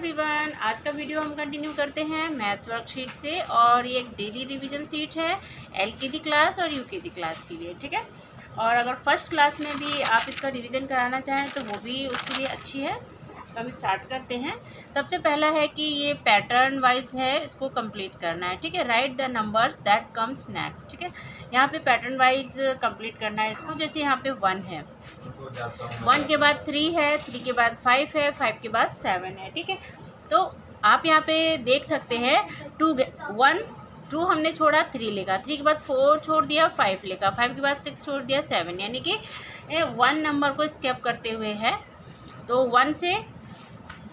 Everyone, आज का video हम कंटिन्यू करते हैं मैथ्स वर्कशीट से। और ये एक डेली रिवीजन शीट है एलकेजी क्लास और यूकेजी क्लास के लिए, ठीक है। और अगर फर्स्ट क्लास में भी आप इसका रिवीजन कराना चाहें तो वो भी उसके लिए अच्छी है। तो हम स्टार्ट करते हैं। सबसे पहला है कि ये पैटर्न वाइज है, इसको कंप्लीट करना है, ठीक है। Right the numbers that comes next, ठीक है। यहाँ पे पैटर्न वाइज कंप्लीट करना है इसको। जैसे यहाँ पे 1 है, 1 के बाद 3 है, 3 के बाद 5 है, 5 के बाद 7 है, ठीक है। तो आप यहाँ पे देख सकते हैं 2 हमने छोड़ा, 3 लेगा, 3 के बाद 4 छोड़ दिया, 5 लेगा, 5 के बाद 6 छोड़ दिया, 7, यानी कि 1 नंबर को स्किप करते हुए है। तो 1 से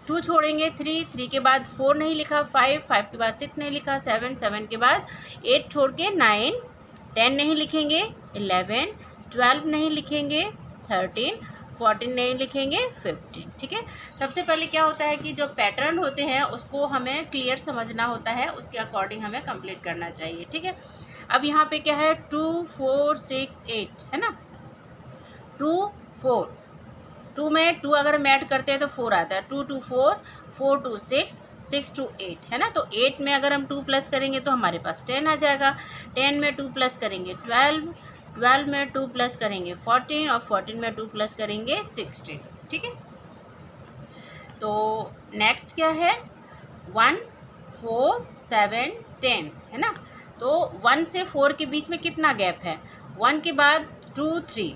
2 छोड़ेंगे, 3 के बाद 4 नहीं लिखा, 5 के बाद 6 नहीं लिखा, 7 के बाद 8 छोड़ के 9, 10 नहीं लिखेंगे, 11, 12 नहीं लिखेंगे, 13, 14 नहीं लिखेंगे, 15, ठीक है। सबसे पहले क्या होता है कि जो पैटर्न होते हैं उसको हमें क्लियर समझना होता है, उसके अकॉर्डिंग हमें कंप्लीट करना चाहिए, ठीक है। अब यहाँ पे क्या है 2, 4, 6, 8 है ना। 2, 4, 2 में 2 अगर हम ऐड करते हैं तो 4 आता है। 2 2 4, 4 2 6, 6 2 8 है ना। तो 8 में अगर हम 2 प्लस करेंगे तो हमारे पास 10 आ जाएगा। 10 में 2 प्लस करेंगे 12, 12 में 2 प्लस करेंगे 14 और 14 में 2 प्लस करेंगे 16, ठीक है। तो नेक्स्ट क्या है 1, 4, 7, 10 है ना। तो 1 से 4 के बीच में कितना गैप है, 1 के बाद 2, 3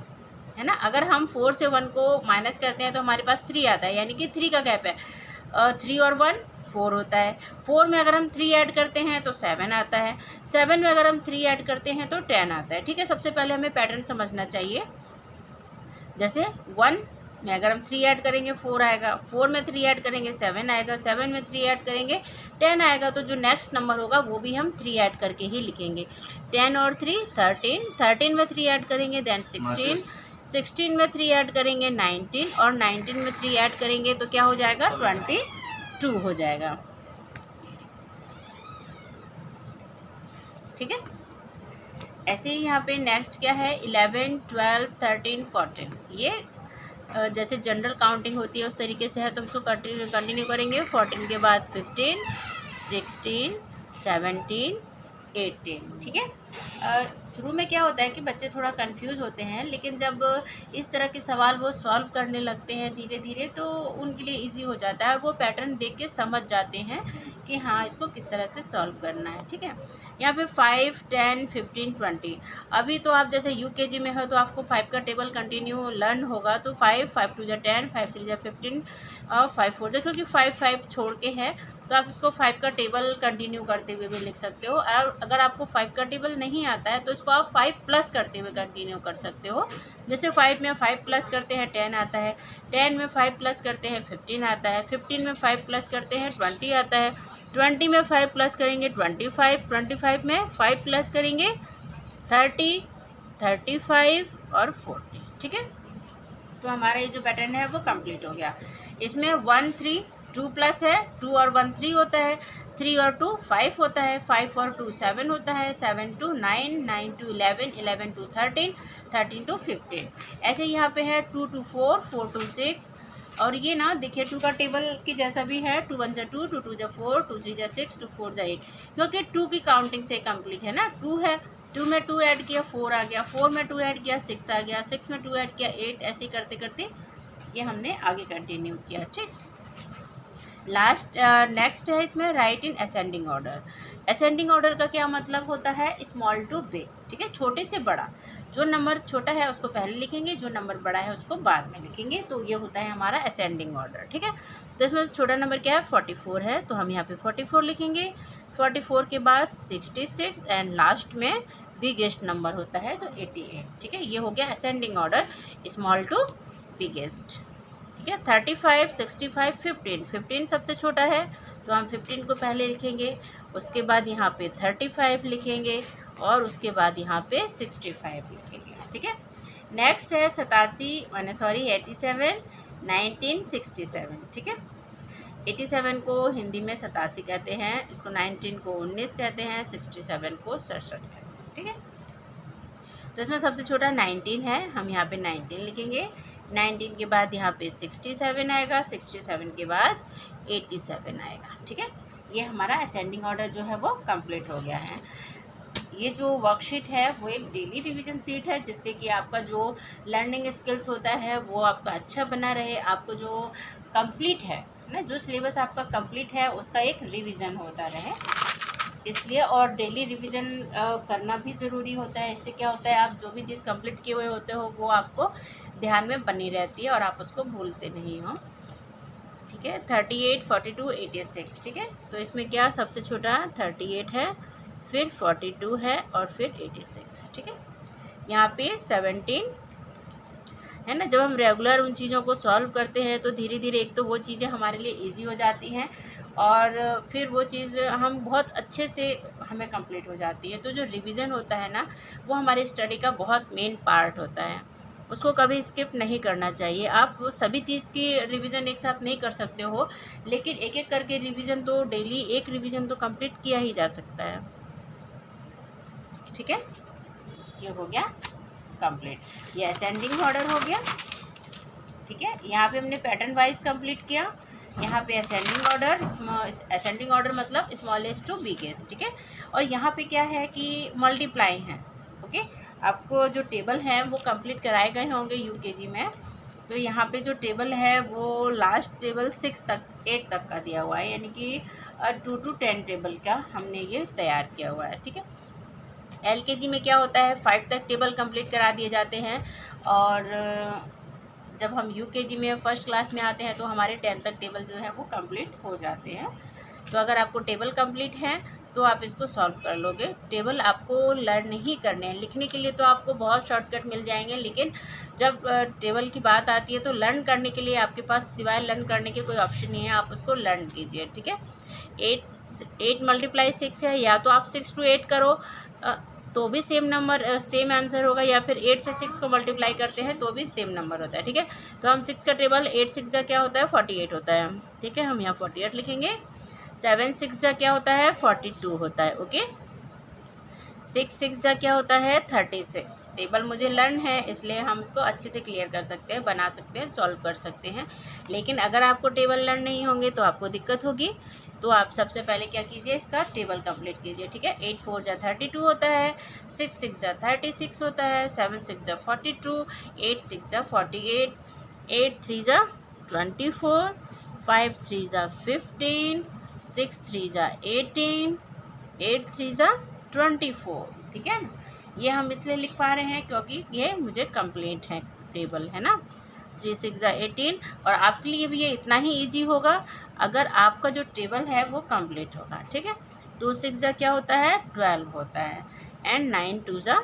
है ना। अगर हम 4 से 1 को माइनस करते हैं तो हमारे पास 3 आता है, यानी कि 3 का गैप है। 3 और 1 4 होता है। 4 में अगर हम 3 ऐड करते हैं तो 7 आता है। 7 में अगर हम 3 ऐड करते हैं तो 10 आता है, ठीक है। सबसे पहले हमें पैटर्न समझना चाहिए। जैसे 1 में अगर हम 3 ऐड करेंगे 4 आएगा, 4 में 3 ऐड करेंगे 7 आएगा, 7 में 3 ऐड करेंगे 10 आएगा। तो जो नेक्स्ट नंबर होगा वो भी हम 3 ऐड करके ही लिखेंगे। 10 और 3 13, 13 में 3 ऐड करेंगे देन 16, 16 में 3 ऐड करेंगे 19 और 19 में 3 ऐड करेंगे तो क्या हो जाएगा 22 हो जाएगा, ठीक है। ऐसे ही यहाँ पे नेक्स्ट क्या है 11, 12, 13, 14। ये जैसे जनरल काउंटिंग होती है उस तरीके से है, तो उसको कंटिन्यू करेंगे। 14 के बाद 15, 16, 17, 18, ठीक है। शुरू में क्या होता है कि बच्चे थोड़ा कंफ्यूज होते हैं, लेकिन जब इस तरह के सवाल वो सॉल्व करने लगते हैं धीरे धीरे तो उनके लिए इजी हो जाता है और वो पैटर्न देख के समझ जाते हैं कि हाँ इसको किस तरह से सॉल्व करना है, ठीक है। यहाँ पे 5, 10, 15, 20। अभी तो आप जैसे यूकेजी में हो तो आपको 5 का टेबल कंटिन्यू लर्न होगा। तो 5, 5 2 10, 5 3 15 और 5 4 क्योंकि 5 5 छोड़ के है तो आप इसको 5 का टेबल कंटिन्यू करते हुए भी लिख सकते हो। और अगर आपको 5 का टेबल नहीं आता है तो इसको आप 5 प्लस करते हुए कंटिन्यू कर सकते हो। जैसे 5 में 5 प्लस करते हैं 10 आता है, 10 में 5 प्लस करते हैं 15 आता है, 15 में 5 प्लस करते हैं 20 आता है, 20 में 5 प्लस करेंगे 25, 25 में 5 प्लस करेंगे 30, 35 और 40, ठीक है। तो हमारा ये जो पैटर्न है वो कंप्लीट हो गया। इसमें 1 3 2 प्लस है, 2 और 1 3 होता है, 3 और 2 5 होता है, 5 और 2 7 होता है, 7 2 9, 9 2 11, 11 2 13, 13 2 15। ऐसे यहाँ पे है 2 2 4, 4 2 6। और ये ना देखिए 2 का टेबल की जैसा भी है, 2 1 2, 2 2 4, 2 3 6, 2 4 8, क्योंकि 2 की काउंटिंग से कंप्लीट है ना। 2 है, 2 में 2 ऐड किया 4 आ गया, 4 में 2 ऐड किया 6 आ गया, 6 में 2 ऐड किया 8, ऐसे करते करते ये हमने आगे कंटिन्यू किया, ठीक। लास्ट नेक्स्ट है इसमें right in ascending order. Ascending order का क्या मतलब होता है स्मॉल टू बिग, ठीक है, छोटे से बड़ा। जो नंबर छोटा है उसको पहले लिखेंगे, जो नंबर बड़ा है उसको बाद में लिखेंगे। तो ये होता है हमारा असेंडिंग ऑर्डर, ठीक है। तो इसमें छोटा नंबर क्या है 44 है, तो हम यहाँ पे 44 लिखेंगे। 44 के बाद 66 एंड लास्ट में बिगेस्ट नंबर होता है तो 88, ठीक है। ये हो गया ascending order small to biggest, ठीक है। 35, 65, 15, 15 सबसे छोटा है तो हम 15 को पहले लिखेंगे, उसके बाद यहाँ पे 35 लिखेंगे और उसके बाद यहाँ पे 65 लिखेंगे, ठीक है। नेक्स्ट है 87 87, 1967, ठीक है। 87 को हिंदी में 87 कहते हैं, इसको 19 को 19 कहते हैं, 67 को 67 कहते हैं, ठीक है। तो इसमें सबसे छोटा 19 है, हम यहाँ पे 19 लिखेंगे। 19 के बाद यहाँ पे 67 आएगा, 67 के बाद 87 आएगा। ठीक है, ये हमारा असेंडिंग ऑर्डर जो है वो कंप्लीट हो गया है। ये जो वर्कशीट है वो एक डेली रिवीजन शीट है, जिससे कि आपका जो लर्निंग स्किल्स होता है वो आपका अच्छा बना रहे, आपको जो कंप्लीट है ना, जो सिलेबस आपका कंप्लीट है उसका एक रिवीजन होता रहे, इसलिए। और डेली रिवीजन करना भी ज़रूरी होता है। इससे क्या होता है, आप जो भी चीज़ कंप्लीट किए हुए होते हो वो आपको ध्यान में बनी रहती है और आप उसको भूलते नहीं हो। ठीक है, 38, 42, 86। ठीक है, तो इसमें क्या सबसे छोटा 38 है, फिर 42 है और फिर 86 है। ठीक है, यहाँ पे 17 है ना। जब हम रेगुलर उन चीज़ों को सॉल्व करते हैं तो धीरे धीरे एक तो वो चीज़ें हमारे लिए इजी हो जाती हैं और फिर वो चीज़ हम बहुत अच्छे से हमें कंप्लीट हो जाती है। तो जो रिवीजन होता है ना, वो हमारी स्टडी का बहुत मेन पार्ट होता है, उसको कभी स्किप नहीं करना चाहिए। आप सभी चीज़ की रिवीजन एक साथ नहीं कर सकते हो, लेकिन एक एक करके रिवीजन तो डेली एक रिवीजन तो कंप्लीट किया ही जा सकता है। ठीक है, ये हो गया कंप्लीट, ये असेंडिंग ऑर्डर हो गया। ठीक है, यहाँ पे हमने पैटर्न वाइज कंप्लीट किया। यहाँ पे असेंडिंग ऑर्डर, असेंडिंग ऑर्डर मतलब स्मॉलेस्ट टू बिगेस्ट। ठीक है, और यहाँ पे क्या है कि मल्टीप्लाई है। ओके, आपको जो टेबल है वो कंप्लीट कराए गए होंगे यूकेजी में। तो यहाँ पे जो टेबल है वो लास्ट टेबल 6 तक 8 तक का दिया हुआ है, यानी कि 2 to 10 टेबल का हमने ये तैयार किया हुआ है। ठीक है, एलकेजी में क्या होता है 5 तक टेबल कंप्लीट करा दिए जाते हैं, और जब हम यूकेजी में फर्स्ट क्लास में आते हैं तो हमारे 10 तक टेबल जो है वो कंप्लीट हो जाते हैं। तो अगर आपको टेबल कंप्लीट है तो आप इसको सॉल्व कर लोगे। टेबल आपको लर्न ही करने हैं, लिखने के लिए तो आपको बहुत शॉर्टकट मिल जाएंगे, लेकिन जब टेबल की बात आती है तो लर्न करने के लिए आपके पास सिवाय लर्न करने के कोई ऑप्शन नहीं है, आप उसको लर्न कीजिए। ठीक है, 8 × 6 है, या तो आप 6 to 8 करो तो भी सेम नंबर सेम आंसर होगा, या फिर 8 से 6 को मल्टीप्लाई करते हैं तो भी सेम नंबर होता है। ठीक है, तो हम 6 का टेबल 8 6 जा क्या होता है 48 होता है। ठीक है, हम यहाँ 48 लिखेंगे। 7 6 जा क्या होता है 42 होता है। ओके, 6 6 जा क्या होता है 36। टेबल मुझे लर्न है इसलिए हम इसको अच्छे से क्लियर कर सकते हैं, बना सकते हैं, सॉल्व कर सकते हैं। लेकिन अगर आपको टेबल लर्न नहीं होंगे तो आपको दिक्कत होगी। तो आप सबसे पहले क्या कीजिए, इसका टेबल कंप्लीट कीजिए। ठीक है, 8 4 जा 32 होता है, 6 6 जा 36 होता है, 7 6 जा 42, 8 6 जा 48, 8 3 जा 24, 5 3 जा 15, 6 3 जा 18, 8 3 जा 24। ठीक है, ये हम इसलिए लिख पा रहे हैं क्योंकि ये मुझे कंप्लीट है टेबल, है ना। 3 6 जा 18, और आपके लिए भी ये इतना ही इजी होगा अगर आपका जो टेबल है वो कंप्लीट होगा। ठीक है, 2 6 जा क्या होता है 12 होता है, एंड 9 2 जा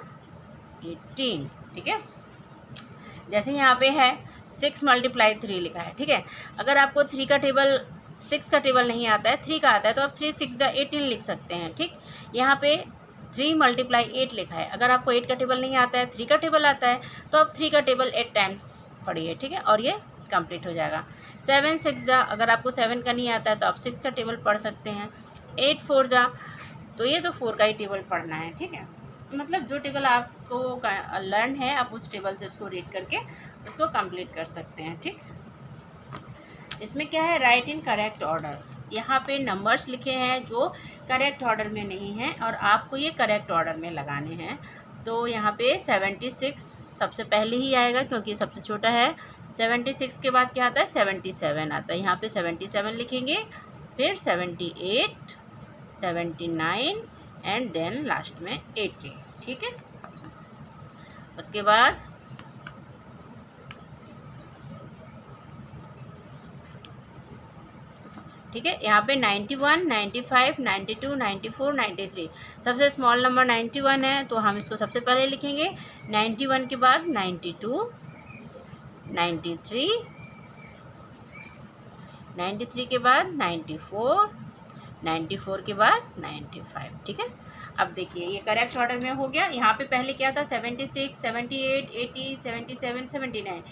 18। ठीक है, जैसे यहाँ पे है 6 × 3 लिखा है। ठीक है, अगर आपको 3 का टेबल 6 का टेबल नहीं आता है, 3 का आता है, तो आप 3 6 जा 18 लिख सकते हैं। ठीक, यहाँ पे 3 × 8 लिखा है। अगर आपको 8 का टेबल नहीं आता है, 3 का टेबल आता है, तो आप 3 का टेबल 8 टाइम्स पढ़िए। ठीक है, और ये कंप्लीट हो जाएगा। 7 6 जा, अगर आपको 7 का नहीं आता है तो आप 6 का टेबल पढ़ सकते हैं। 8 4 जा, तो ये तो 4 का ही टेबल पढ़ना है। ठीक है, मतलब जो टेबल आपको लर्न है आप उस टेबल से उसको रीड करके उसको कंप्लीट कर सकते हैं। ठीक, इसमें क्या है राइट इन करेक्ट ऑर्डर। यहाँ पे नंबर्स लिखे हैं जो करेक्ट ऑर्डर में नहीं हैं और आपको ये करेक्ट ऑर्डर में लगाने हैं। तो यहाँ पे 76 सबसे पहले ही आएगा क्योंकि सबसे छोटा है। 76 के बाद क्या आता है 77 आता है। यहाँ पे 77 लिखेंगे, फिर 78, 79 एंड देन लास्ट में 80। ठीक है, उसके बाद ठीक है, यहाँ पे 91, 95, 92, 94, 93। सबसे स्मॉल नंबर 91 है तो हम इसको सबसे पहले लिखेंगे। 91 के बाद 92, 93, 93 के बाद 94, 94 के बाद 95। ठीक है, अब देखिए ये करेक्ट ऑर्डर में हो गया। यहाँ पे पहले क्या था 76, 78, 80, 77, 79।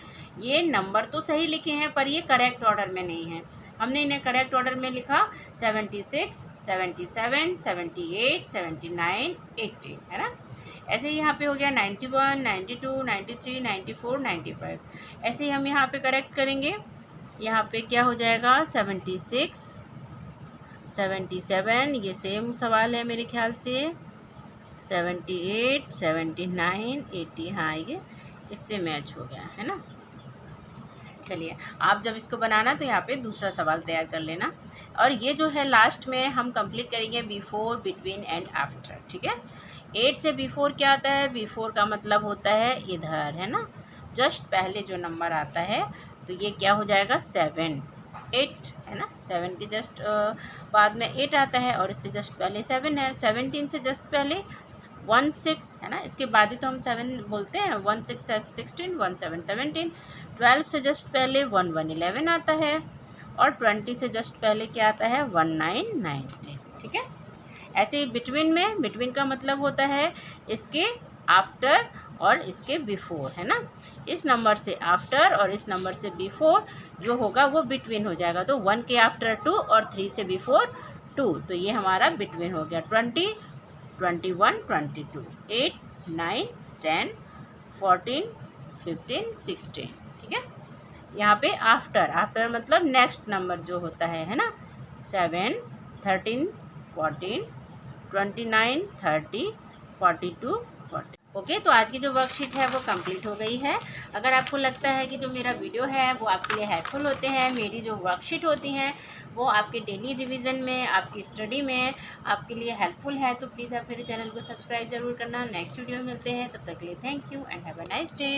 ये नंबर तो सही लिखे हैं पर ये करेक्ट ऑर्डर में नहीं है। हमने इन्हें करेक्ट ऑर्डर में लिखा 76, 77, 78, 79, 80, है ना। ऐसे ही यहाँ पे हो गया 91, 92, 93, 94, 95। ऐसे ही हम यहाँ पे करेक्ट करेंगे। यहाँ पे क्या हो जाएगा 76, 77, ये सेम सवाल है मेरे ख्याल से, 78, 79, 80, हाँ ये इससे मैच हो गया है ना। चलिए आप जब इसको बनाना तो यहाँ पे दूसरा सवाल तैयार कर लेना। और ये जो है लास्ट में हम कंप्लीट करेंगे बिफोर, बिटवीन एंड आफ्टर, ठीक है। 8 से बिफोर क्या आता है, बिफोर का मतलब होता है इधर, है ना, जस्ट पहले जो नंबर आता है, तो ये क्या हो जाएगा 7, 8 है ना, 7 के जस्ट बाद में 8 आता है और इससे जस्ट पहले 7 है। 17 से जस्ट पहले 16 है ना, इसके बाद ही तो हम 7 बोलते हैं। 16 16, 17 17, 12 से जस्ट पहले 11 11 आता है और 20 से जस्ट पहले क्या आता है 19 19, ठीक है। ऐसे ही बिटवीन में, बिटवीन का मतलब होता है इसके आफ्टर और इसके बिफोर, है ना। इस नंबर से आफ्टर और इस नंबर से बिफोर जो होगा वो बिटवीन हो जाएगा। तो 1 के आफ्टर 2 और 3 से बिफोर 2, तो ये हमारा बिटवीन हो गया। 20, 21, 22, 8, 9, 10, 14, 15, 16, ठीक है। यहाँ पे आफ्टर, आफ्टर मतलब नेक्स्ट नंबर जो होता है ना, 7, 13, 14, 29, 30, 42, 40। ओके, तो आज की जो वर्कशीट है वो कंप्लीट हो गई है। अगर आपको लगता है कि जो मेरा वीडियो है वो आपके लिए हेल्पफुल होते हैं, मेरी जो वर्कशीट होती हैं वो आपके डेली रिवीजन में, आपकी स्टडी में आपके लिए हेल्पफुल है, तो प्लीज़ आप मेरे चैनल को सब्सक्राइब ज़रूर करना। नेक्स्ट वीडियो में मिलते हैं, तब तक के लिए thank you and have a nice day.